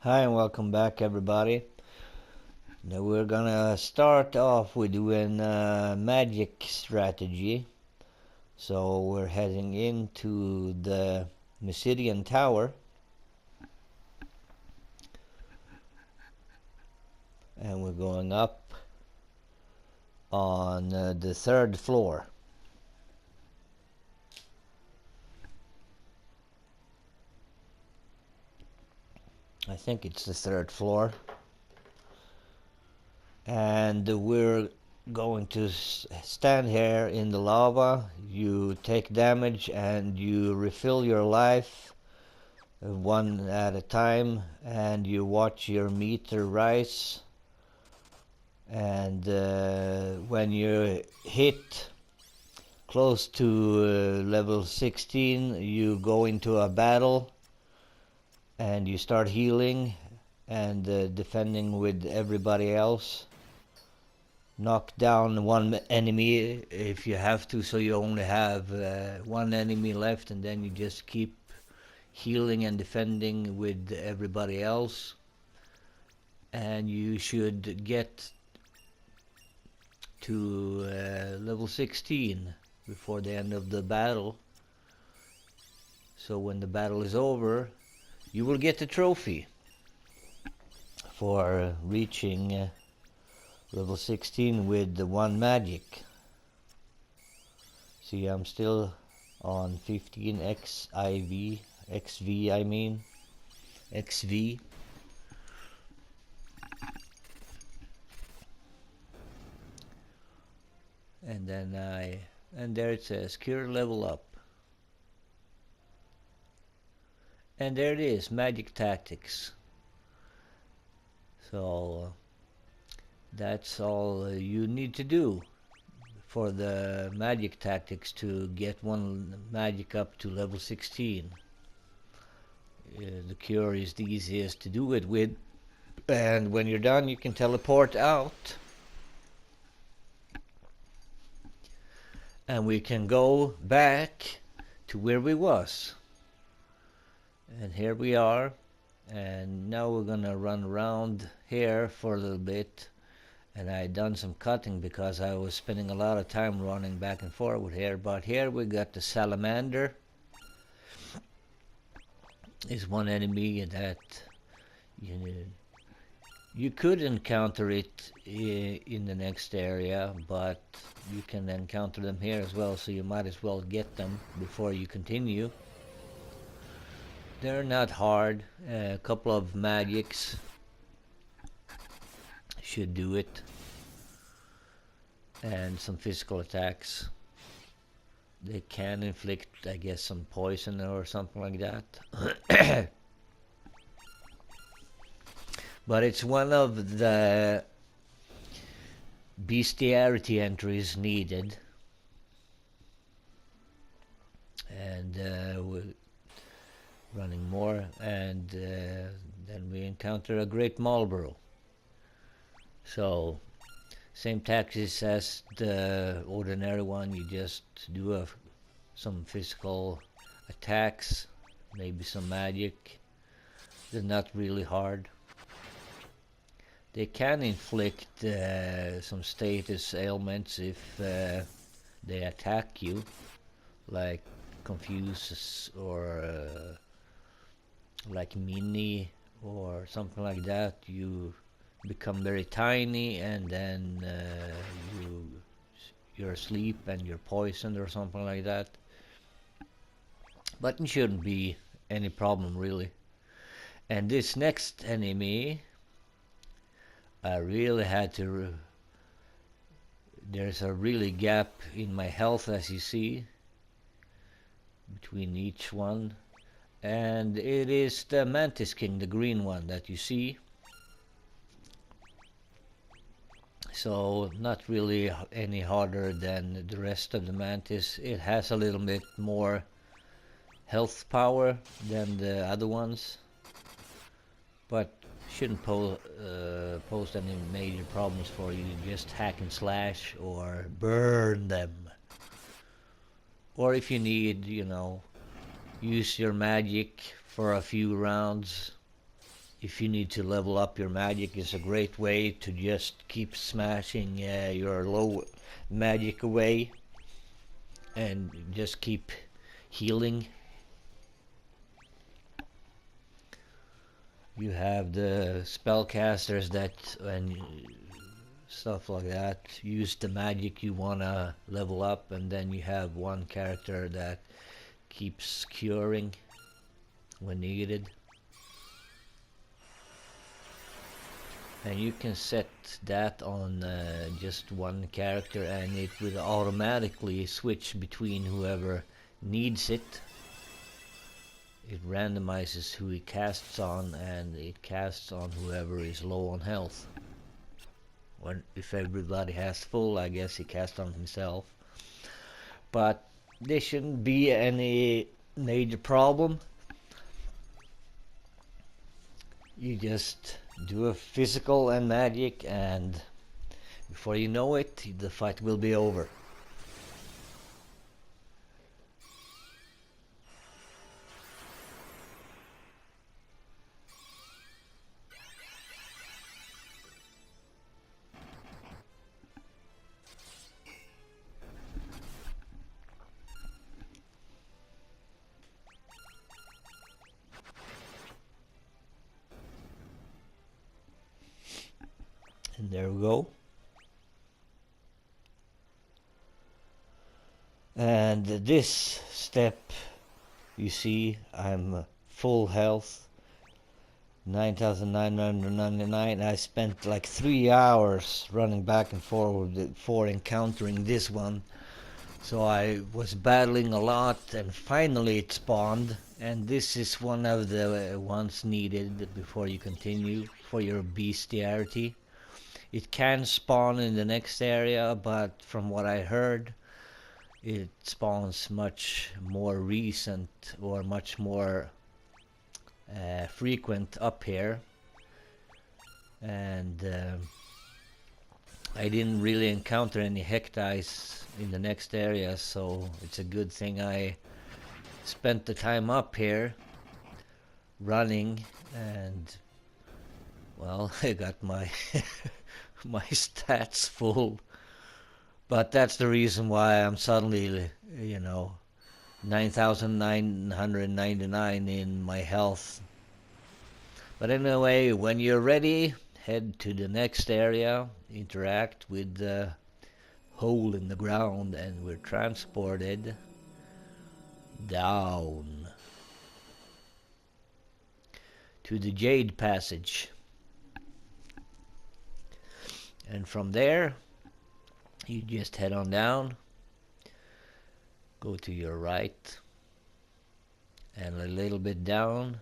Hi and welcome back everybody. Now we're gonna start off with doing magic strategy. So we're heading into the Mysidian Tower. And we're going up on the third floor. I think it's the third floor. And we're going to stand here in the lava. You take damage and you refill your life one at a time, and you watch your meter rise. And when you hit close to level 16, you go into a battle and you start healing and defending with everybody else. Knock down one enemy if you have to, so you only have one enemy left, and then you just keep healing and defending with everybody else. And you should get to level 16 before the end of the battle. So when the battle is over, you will get the trophy for reaching level 16 with the one magic. See, I'm still on 15 XV I mean XV. And then and there it says cure level up. And there it is, magic tactics. So that's all you need to do for the magic tactics to get one magic up to level 16. The cure is the easiest to do it with, and when you're done you can teleport out and we can go back to where we was. And here we are, and now we're gonna run around here for a little bit. And I done some cutting because I was spending a lot of time running back and forward here. But here we got the salamander. Is one enemy that you could encounter it in the next area, but you can encounter them here as well, so you might as well get them before you continue. They're not hard. A couple of magics should do it, and some physical attacks. They can inflict, I guess, some poison or something like that. But it's one of the bestiarity entries needed. And we're running more, and then we encounter a great Marlborough. So same tactics as the ordinary one. You just do some physical attacks, maybe some magic. They're not really hard. They can inflict some status ailments if they attack you, like confuse or like mini or something like that. You become very tiny, and then you're asleep and you're poisoned or something like that. But it shouldn't be any problem really. And this next enemy, I really had to there's a really gap in my health, as you see, between each one. And it is the Mantis King, the green one that you see. So not really any harder than the rest of the Mantis. It has a little bit more health power than the other ones, but shouldn't pose any major problems for you. Just hack and slash or burn them. Or if you need, use your magic for a few rounds if you need to level up your magic, it's a great way to just keep smashing your low magic away and just keep healing. You have the spellcasters that, and stuff like that, use the magic you wanna level up, and then you have one character that keeps curing when needed. And you can set that on just one character, and it will automatically switch between whoever needs it. It randomizes who it casts on, and it casts on whoever is low on health. If everybody has full, I guess he casts on himself. But there shouldn't be any major problem. You just do a physical and magic, and before you know it, the fight will be over. And there we go. And this step, you see, I'm full health, 9,999. I spent like 3 hours running back and forward before encountering this one. So I was battling a lot, and finally it spawned. And this is one of the ones needed before you continue for your bestiarity. It can spawn in the next area, but from what I heard, it spawns much more recent or much more frequent up here. And I didn't really encounter any hectites in the next area, so it's a good thing I spent the time up here running, and well, I got my my stats full. But that's the reason why I'm suddenly, 9,999 in my health. But anyway, when you're ready, head to the next area, interact with the hole in the ground, and we're transported down to the Jade Passage. And from there, you just head on down, go to your right, and a little bit down,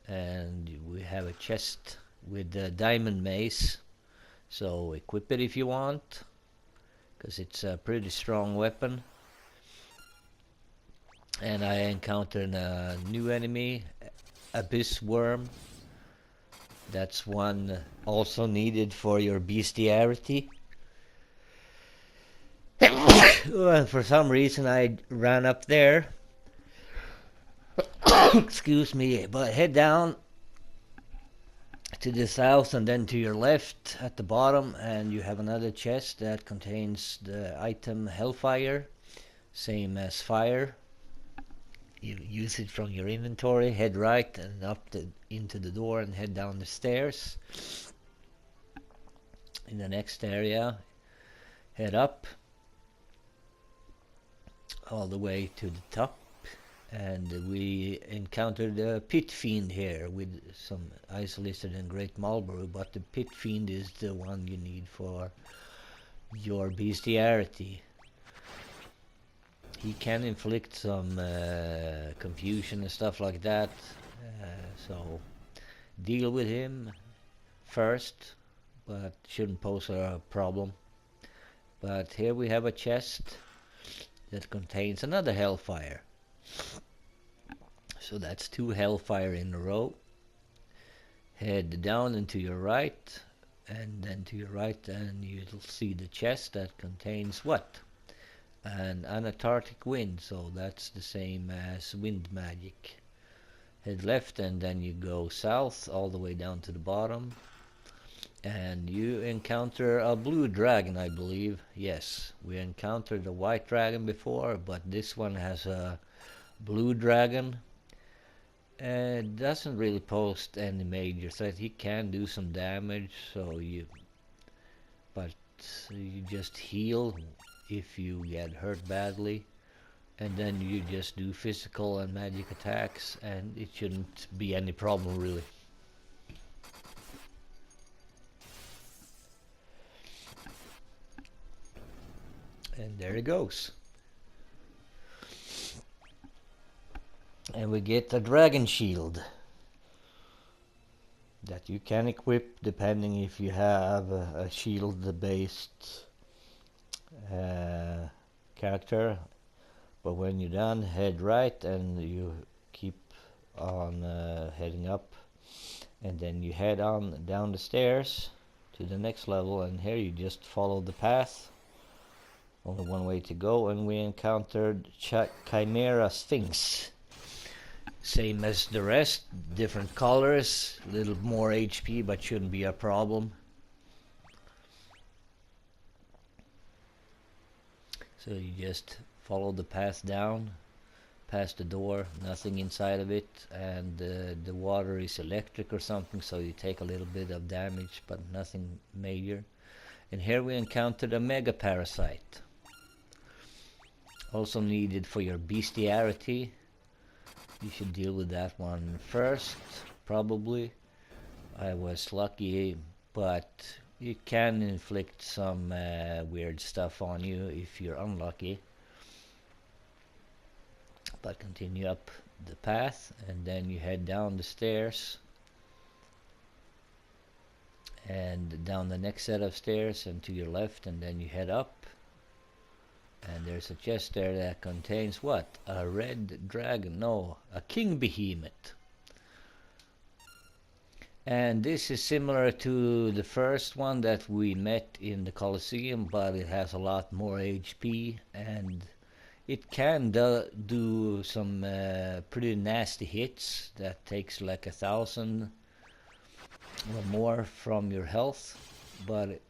and we have a chest with the diamond mace. So equip it if you want, because it's a pretty strong weapon. And I encountered a new enemy, Abyss Worm. That's one also needed for your bestiarity. And for some reason I ran up there. Excuse me, but head down to the south and then to your left at the bottom, and you have another chest that contains the item Hellfire, same as fire. You use it from your inventory, head right and up into the door, and head down the stairs. In the next area, head up all the way to the top, and we encountered a pit fiend here with some isolated and great Marlborough, but the pit fiend is the one you need for your bestiarity. He can inflict some confusion and stuff like that, so deal with him first, but shouldn't pose a problem. But here we have a chest that contains another Hellfire. So that's 2 Hellfire in a row. Head down and to your right, and then to your right, and you'll see the chest that contains what? An Antarctic wind, so that's the same as wind magic. head left and then you go south all the way down to the bottom, and you encounter a blue dragon, I believe. Yes, we encountered a white dragon before, but this one has a blue dragon. It doesn't really pose any major threat. He can do some damage, but you just heal if you get hurt badly, and then you just do physical and magic attacks, and it shouldn't be any problem really. And there it goes. And we get a dragon shield that you can equip depending if you have a shield based character. But when you're done, head right and you keep on heading up, and then you head on down the stairs to the next level, and here you just follow the path. Only one way to go, and we encountered Chimera Sphinx. Same as the rest, different colors, a little more HP, but shouldn't be a problem. So you just follow the path down, past the door, nothing inside of it, and the water is electric or something, so you take a little bit of damage, but nothing major. And here we encountered a mega parasite. Also needed for your bestiarity. You should deal with that one first, probably. I was lucky, but it can inflict some weird stuff on you if you're unlucky. But continue up the path, and then you head down the stairs, and down the next set of stairs and to your left, and then you head up. And there's a chest there that contains what? A red dragon. No, a king behemoth. And this is similar to the first one that we met in the Colosseum, but it has a lot more HP, and it can do some pretty nasty hits that takes like 1,000 or more from your health, but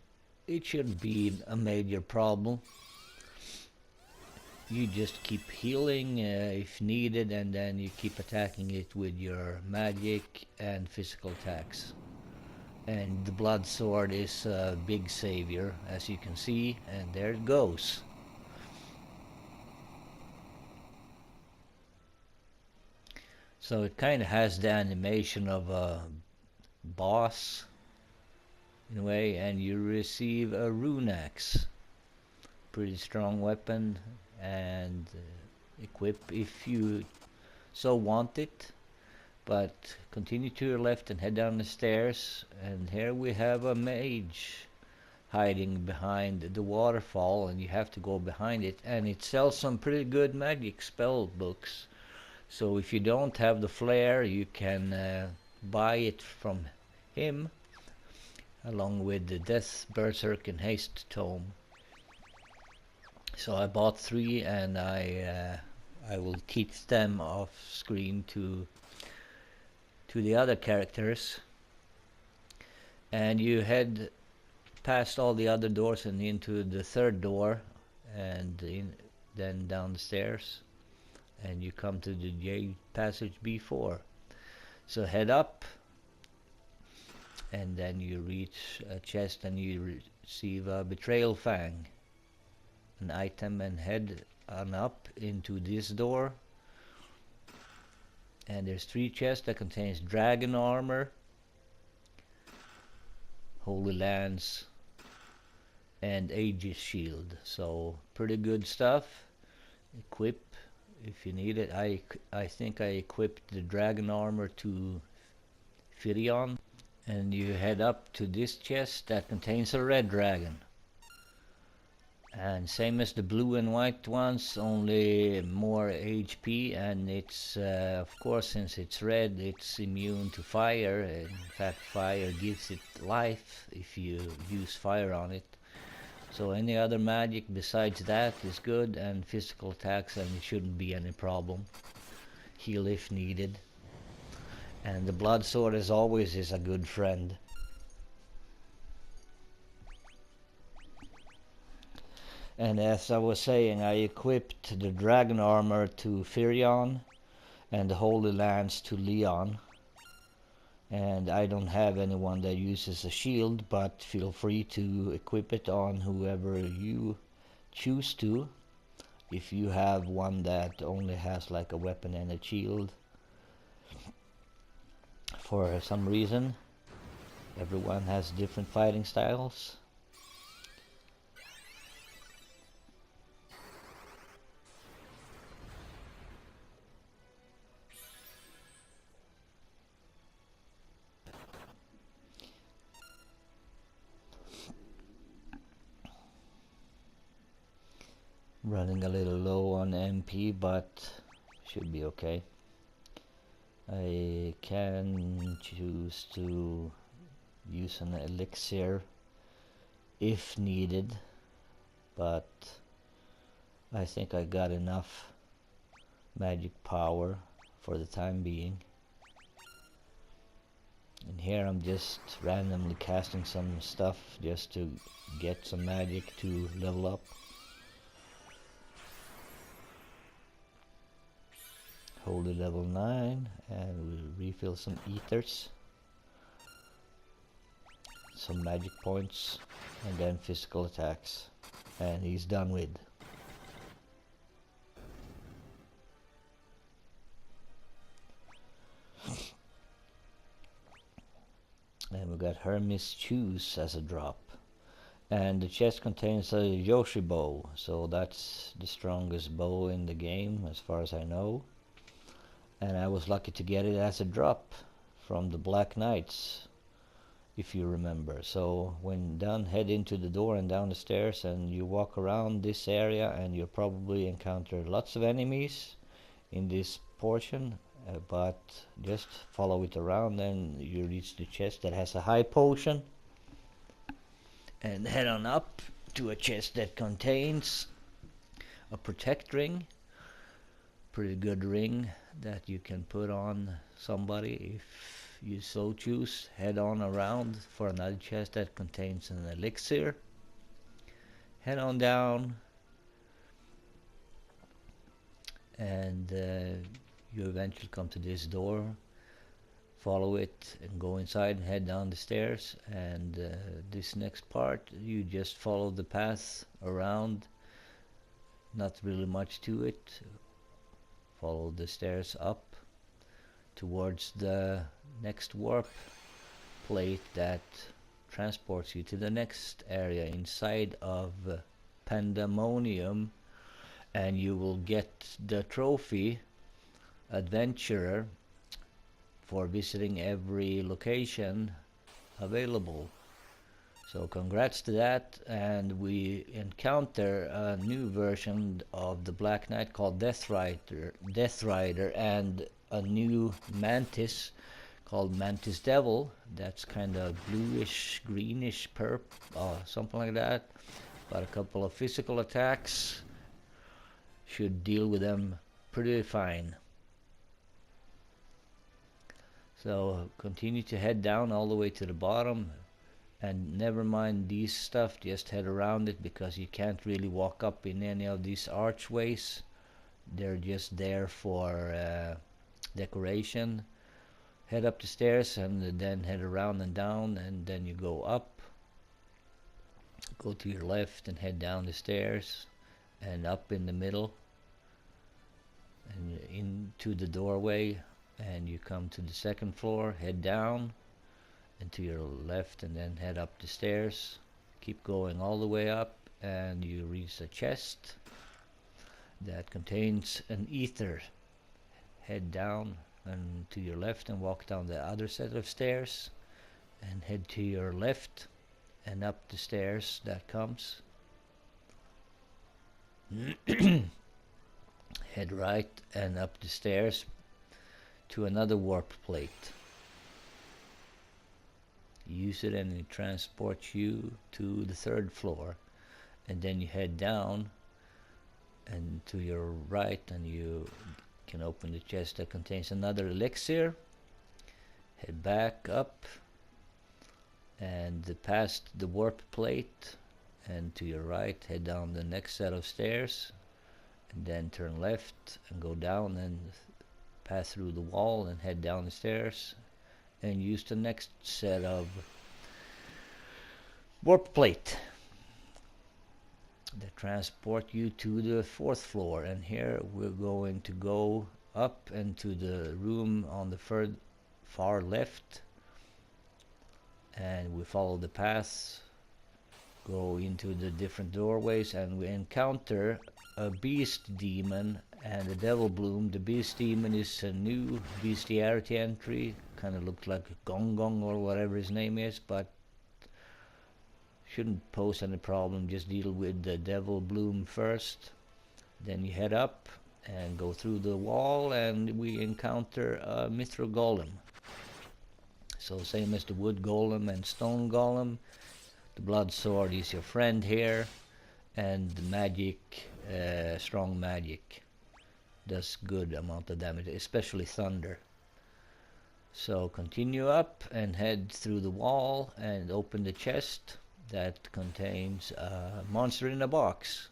it shouldn't be a major problem. You just keep healing if needed, and then you keep attacking it with your magic and physical attacks. And the blood sword is a big savior, as you can see, and there it goes. So it kind of has the animation of a boss in a way, and you receive a rune axe. Pretty strong weapon, and equip if you so want it. But continue to your left and head down the stairs, and here we have a mage hiding behind the waterfall, and you have to go behind it, and it sells some pretty good magic spell books. So if you don't have the flare, you can buy it from him along with the Death, Berserk and Haste tome. So I bought 3, and I will teach them off screen to the other characters. And you head past all the other doors and into the third door, and then down the stairs, and you come to the Jade Passage B4. So head up, and then you reach a chest and you receive a Betrayal Fang, an item, and head on up into this door. And there's 3 chests that contains dragon armor, holy lance, and Aegis shield. So pretty good stuff. Equip if you need it. I think I equipped the dragon armor to Firion. And you head up to this chest that contains a red dragon. And same as the blue and white ones, only more HP, and it's of course, since it's red, it's immune to fire. In fact, fire gives it life if you use fire on it. So any other magic besides that is good, and physical attacks, and it shouldn't be any problem. Heal if needed. And the blood sword, as always, is a good friend. And as I was saying, I equipped the dragon armor to Firion and the Holy Lance to Leon. And I don't have anyone that uses a shield, but feel free to equip it on whoever you choose to. If you have one that only has like a weapon and a shield, for some reason, everyone has different fighting styles. Running a little low on MP, but should be okay. I can choose to use an elixir if needed, but I think I got enough magic power for the time being. And here I'm just randomly casting some stuff just to get some magic to level up. Holy level 9, and we'll refill some ethers, some magic points, and then physical attacks. And he's done with. And we got Hermes Shoes as a drop. And the chest contains a Yoshi bow, so that's the strongest bow in the game as far as I know. And I was lucky to get it as a drop from the Black Knights, if you remember. So when done, head into the door and down the stairs, and you walk around this area, and you'll probably encounter lots of enemies in this portion, but just follow it around and you reach the chest that has a high potion, and head on up to a chest that contains a protect ring. Pretty good ring that you can put on somebody if you so choose. Head on around for another chest that contains an elixir. Head on down, and you eventually come to this door. Follow it and go inside and head down the stairs. And this next part, you just follow the path around. Not really much to it. Follow the stairs up towards the next warp plate that transports you to the next area inside of Pandemonium, and you will get the trophy Adventurer for visiting every location available. So congrats to that, and we encounter a new version of the Black Knight called Death Rider, and a new Mantis called Mantis Devil. That's kind of bluish, greenish, something like that. But a couple of physical attacks should deal with them pretty fine. So continue to head down all the way to the bottom. And never mind these stuff, just head around it, because you can't really walk up in any of these archways. They're just there for decoration. Head up the stairs and then head around and down, and then you go up. Go to your left and head down the stairs and up in the middle and into the doorway, and you come to the second floor. Head down and to your left, and then head up the stairs. Keep going all the way up, and you reach a chest that contains an ether. Head down and to your left and walk down the other set of stairs, and head to your left and up the stairs that comes. Head right and up the stairs to another warp plate. Use it and it transports you to the third floor, and then you head down and to your right, and you can open the chest that contains another elixir. Head back up and past the warp plate, and to your right head down the next set of stairs, and then turn left and go down and pass through the wall and head down the stairs and use the next set of warp plate that transport you to the 4th floor. And here we're going to go up into the room on the far left, and we follow the paths, go into the different doorways, and we encounter a beast demon and a devil bloom. The beast demon is a new Bestiarity entry, kind of looks like Gong Gong or whatever his name is, but shouldn't pose any problem. Just deal with the devil bloom first, then you head up and go through the wall, and we encounter a mithril golem. So same as the wood golem and stone golem, the blood sword is your friend here, and the magic, strong magic, does good amount of damage, especially thunder. So continue up and head through the wall and open the chest that contains a monster in a box.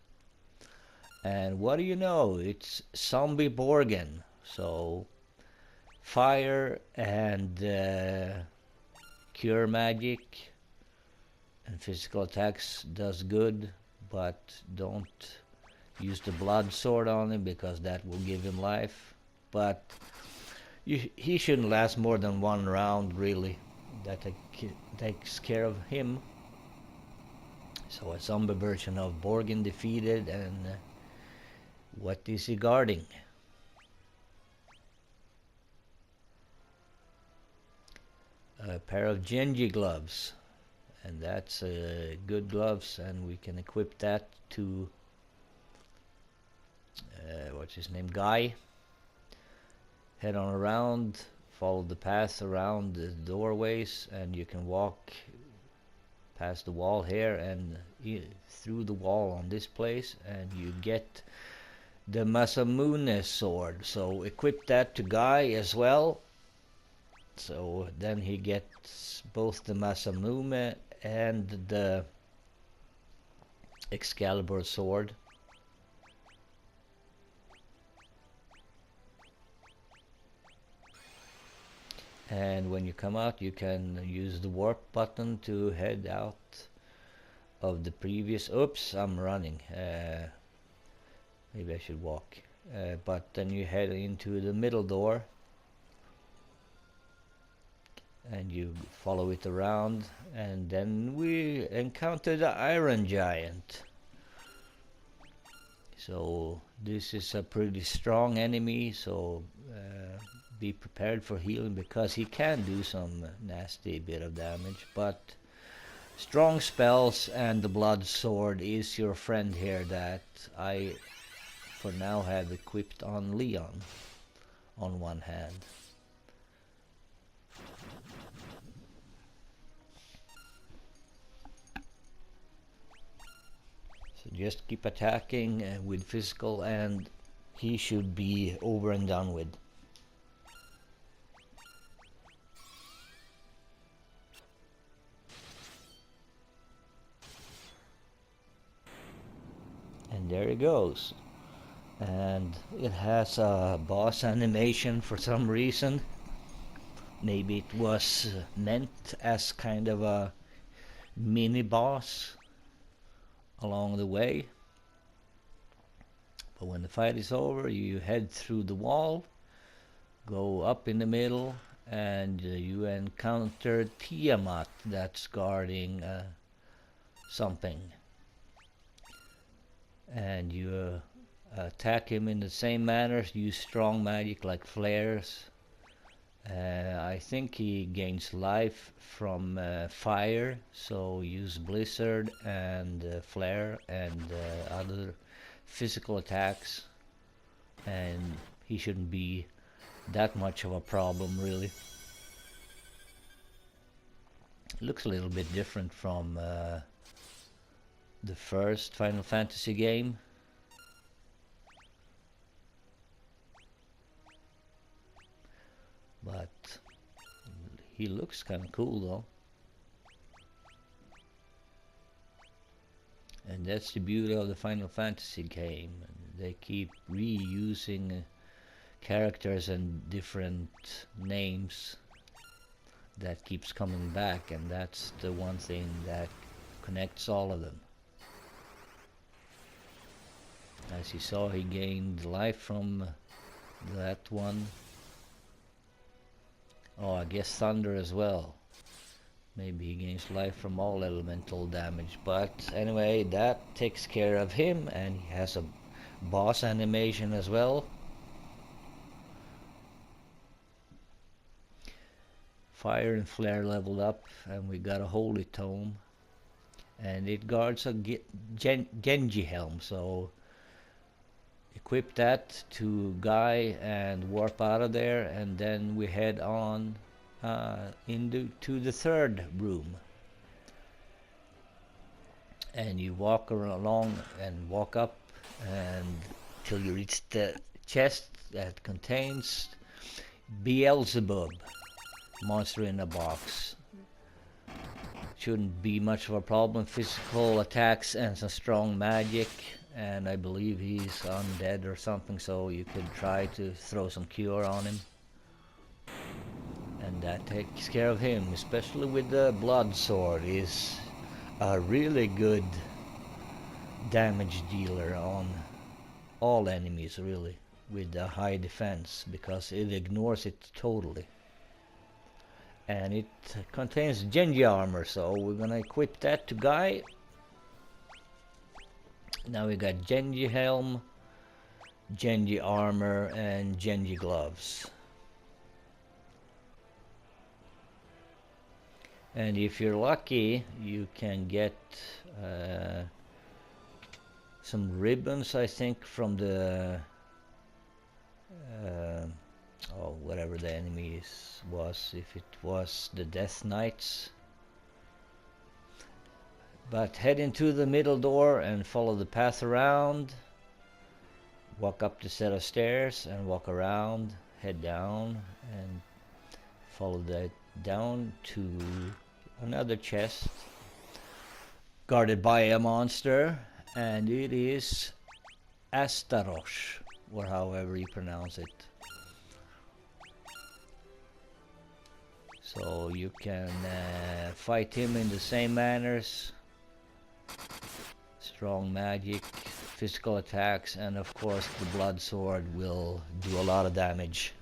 And what do you know? It's zombie Borgen. So fire and cure magic and physical attacks does good, but don't use the blood sword on him because that will give him life. But he shouldn't last more than one round, really. That takes care of him. So a zombie version of Borgen defeated, and what is he guarding? A pair of Genji gloves, and that's good gloves, and we can equip that to what's his name, Guy. Head on around, follow the path around the doorways, and you can walk past the wall here and through the wall on this place, and you get the Masamune sword. So equip that to Guy as well. So then he gets both the Masamune and the Excalibur sword. And when you come out, you can use the warp button to head out of the previous. Oops, I'm running. Maybe I should walk. But then you head into the middle door, and you follow it around, and then we encounter the Iron Giant. So this is a pretty strong enemy, so be prepared for healing, because he can do some nasty bit of damage, but strong spells and the blood sword is your friend here, that I for now have equipped on Leon on one hand. So just keep attacking with physical, and he should be over and done with. And there it goes. And it has a boss animation for some reason. Maybe it was meant as kind of a mini boss along the way. But when the fight is over, you head through the wall, go up in the middle, and you encounter Tiamat that's guarding something. And you attack him in the same manner, use strong magic like flares. I think he gains life from fire, so use blizzard and flare and other physical attacks, and he shouldn't be that much of a problem, really. Looks a little bit different from the first Final Fantasy game. But He looks kind of cool though. And that's the beauty of the Final Fantasy game. They keep reusing characters and different names that keeps coming back, and that's the one thing that connects all of them. As you saw, he gained life from that one. Oh, I guess thunder as well. Maybe he gains life from all elemental damage. But anyway, that takes care of him, and he has a boss animation as well. Fire and flare leveled up, and we got a holy tome. And it guards a Genji helm, so equip that to Guy and warp out of there, and then we head on into the third room. And you walk along and walk up until you reach the chest that contains Beelzebub, monster in a box. Shouldn't be much of a problem. Physical attacks and some strong magic, and I believe he's undead or something, so you could try to throw some cure on him. And that takes care of him, especially with the blood sword. Is a really good damage dealer on all enemies, really, with a high defense, because it ignores it totally. And it contains Genji armor, so we're gonna equip that to Guy. Now we got Genji helm, Genji armor, and Genji gloves. And if you're lucky, you can get some ribbons, I think, from the whatever the enemy was, if it was the Death Knights. But head into the middle door and follow the path around. Walk up the set of stairs and walk around, head down, and follow that down to another chest guarded by a monster, and it is Astaroth, or however you pronounce it. So you can fight him in the same manners. Strong magic, physical attacks, and of course the blood sword will do a lot of damage.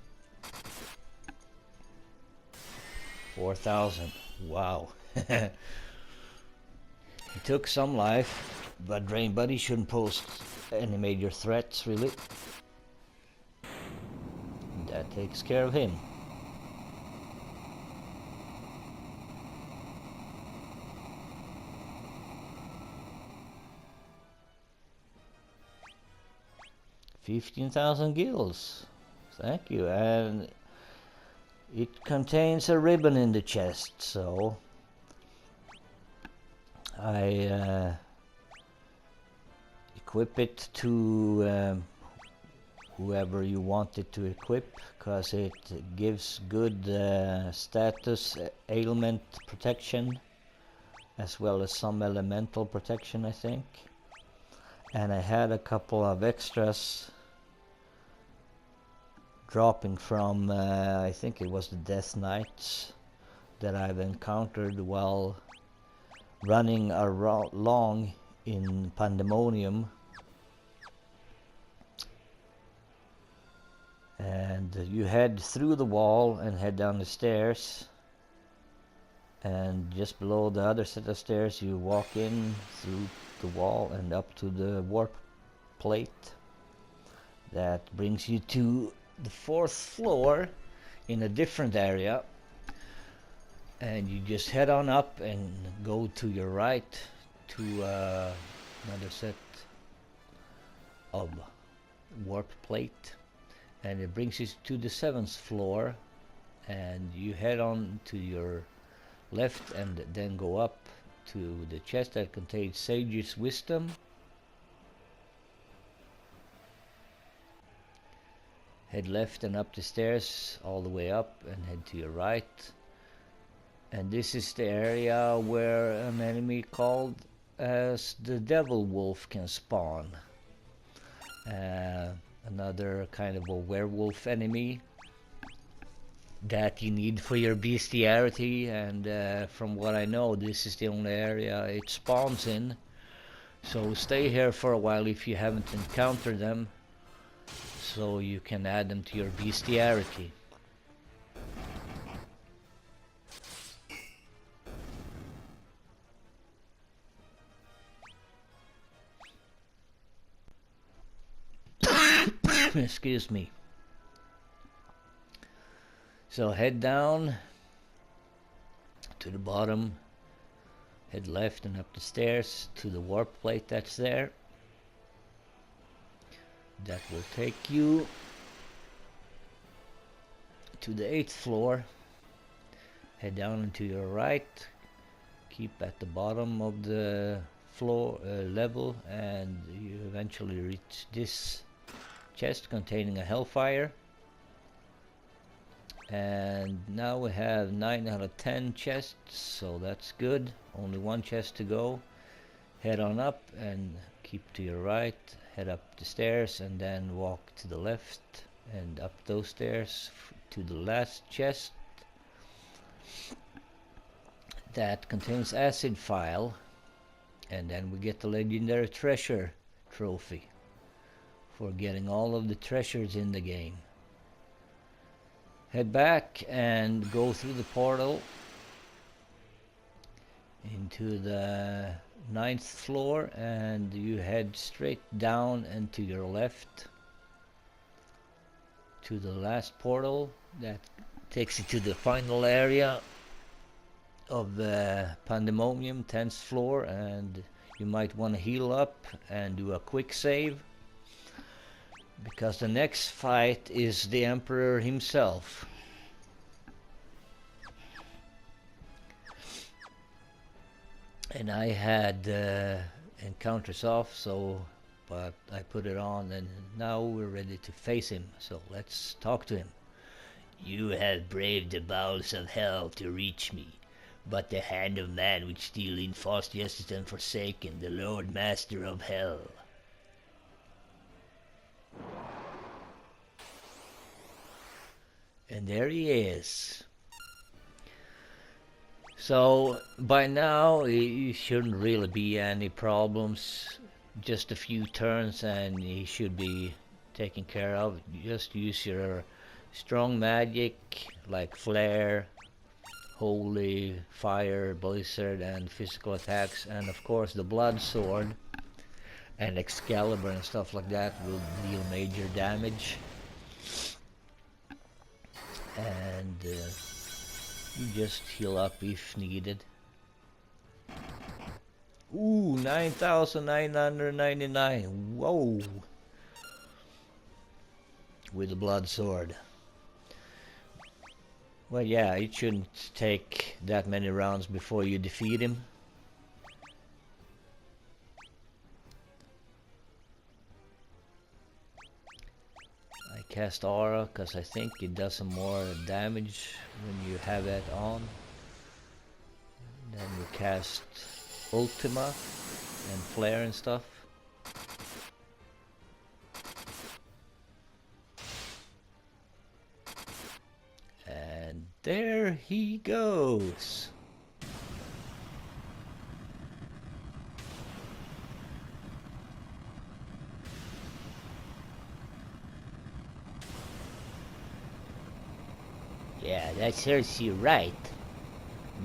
4,000. Wow. He took some life, but Drain Buddy shouldn't pose any major threats, really. That takes care of him. $15,000 gills. Thank you. And it contains a ribbon in the chest, so I equip it to whoever you want it to equip, because it gives good status ailment protection, as well as some elemental protection, I think. And I had a couple of extras dropping from I think it was the Death Knights that I've encountered while running along in Pandemonium. And you head through the wall and head down the stairs, and just below the other set of stairs you walk in through the wall and up to the warp plate that brings you to the 4th floor in a different area, and you just head on up and go to your right to another set of warp plate, and it brings you to the 7th floor, and you head on to your left and then go up to the chest that contains Sage's Wisdom. Head left and up the stairs all the way up, and head to your right And this is the area where an enemy called as the Devil Wolf can spawn. Another kind of a werewolf enemy that you need for your bestiarity, and from what I know, this is the only area it spawns in. So stay here for a while if you haven't encountered them, so you can add them to your bestiarity. Excuse me. So head down to the bottom, head left and up the stairs to the warp plate that's there. That will take you to the 8th floor. Head down and to your right, keep at the bottom of the floor level, and you eventually reach this chest containing a hellfire. And now we have 9 out of 10 chests, so that's good. Only one chest to go. Head on up and keep to your right, head up the stairs and then walk to the left and up those stairs to the last chest that contains acid file, and then we get the legendary treasure trophy for getting all of the treasures in the game. Head back and go through the portal into the 9th floor, and you head straight down and to your left to the last portal that takes you to the final area of the Pandemonium, 10th floor, and you might want to heal up and do a quick save, because the next fight is the Emperor himself. And I had encounters off, but I put it on, and now we're ready to face him. So let's talk to him. You have braved the bowels of hell to reach me, but the hand of man which still in false justice and forsaken the Lord Master of Hell. And there he is. So by now it shouldn't really be any problems. Just a few turns and he should be taken care of. Just use your strong magic like flare, holy, fire, blizzard, and physical attacks, and of course the blood sword and Excalibur and stuff like that will deal major damage. And you just heal up if needed. Ooh, 9,999. Whoa! With the blood sword. Well, yeah, it shouldn't take that many rounds before you defeat him. I cast aura because I think it does some more damage when you have that on. Then we cast Ultima and Flare and stuff. And there he goes. Yeah, that serves you right.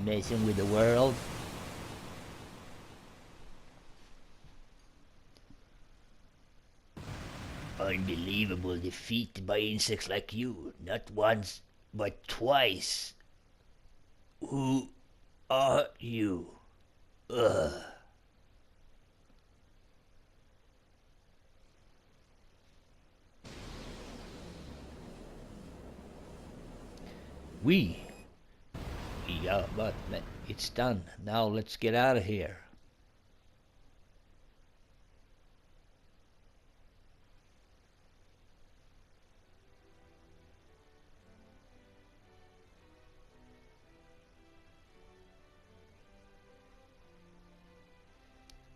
Messing with the world. Unbelievable defeat by insects like you. Not once, but twice. Who are you? Ugh. Yeah, but man, it's done. Now let's get out of here.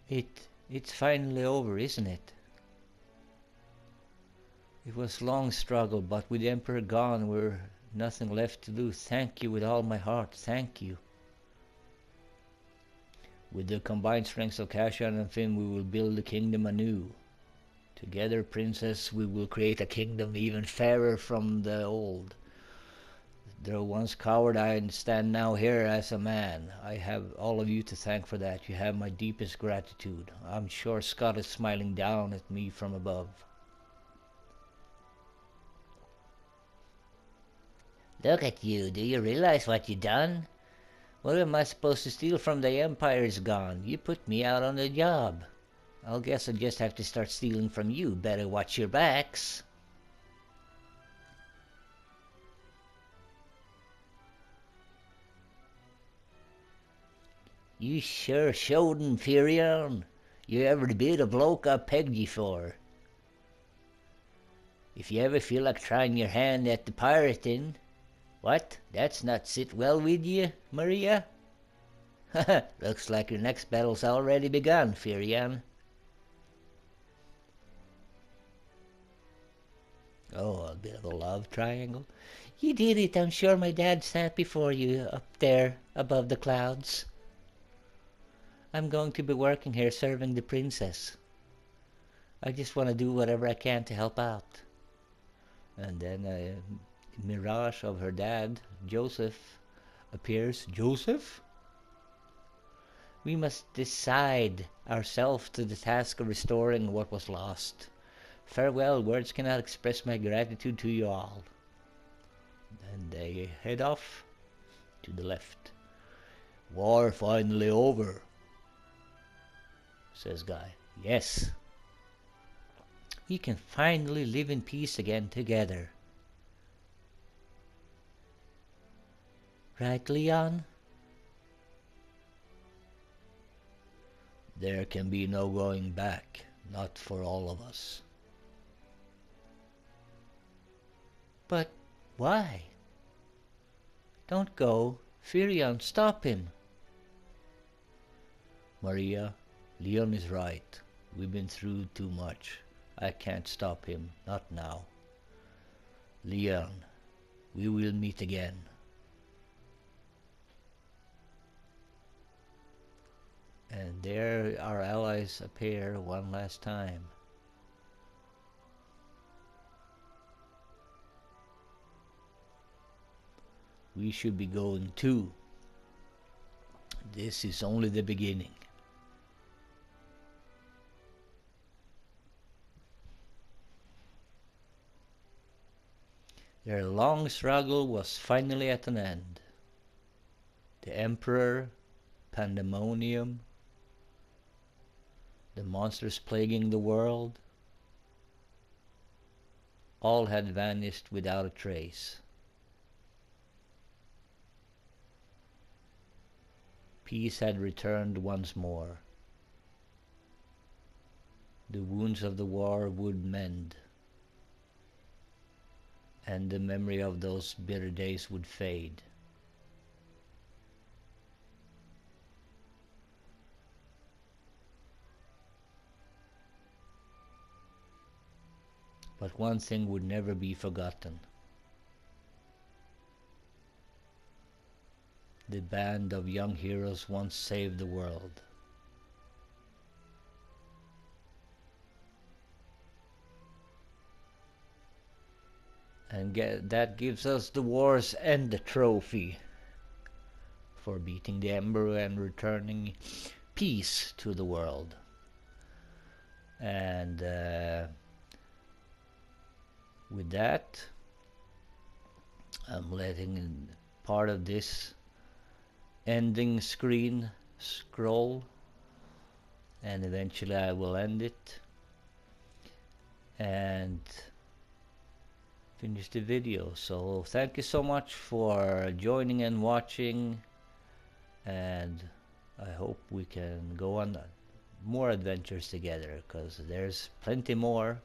It's finally over, isn't it? It was a long struggle, but with the Emperor gone, we're nothing left to do. Thank you with all my heart. Thank you. With the combined strengths of Cutshene and Finn, we will build the kingdom anew. Together, princess, we will create a kingdom even fairer from the old. Though once coward, I stand now here as a man. I have all of you to thank for that. You have my deepest gratitude. I'm sure Scott is smiling down at me from above. Look at you. Do you realize what you done? What am I supposed to steal from the Empire's gone? You put me out on the job. I guess I just have to start stealing from you. Better watch your backs. You sure showed him, Furion. You're every bit a bloke I pegged you for. If you ever feel like trying your hand at the pirating... What? That's not sit well with you, Maria? Looks like your next battle's already begun, Furion. Oh, a bit of a love triangle. You did it. I'm sure my dad's happy for you up there above the clouds. I'm going to be working here serving the princess. I just want to do whatever I can to help out. And then a mirage of her dad, Joseph, appears. Joseph? We must decide ourselves to the task of restoring what was lost. Farewell, words cannot express my gratitude to you all. And they head off to the left. War finally over, says Guy. Yes. We can finally live in peace again together. Right, Leon? There can be no going back, not for all of us. But why? Don't go. Furion, stop him. Maria, Leon is right. We've been through too much. I can't stop him, not now. Leon, we will meet again. And there our allies appear one last time. We should be going too. This is only the beginning. Their long struggle was finally at an end. The Emperor, Pandemonium, the monsters plaguing the world, all had vanished without a trace. Peace had returned once more. The wounds of the war would mend, and the memory of those bitter days would fade. But one thing would never be forgotten. The band of young heroes once saved the world. And that gives us the war's end trophy for beating the Emperor and returning peace to the world. And with that, I'm letting part of this ending screen scroll, and eventually I will end it and finish the video. So thank you so much for joining and watching, and I hope we can go on more adventures together, because there's plenty more.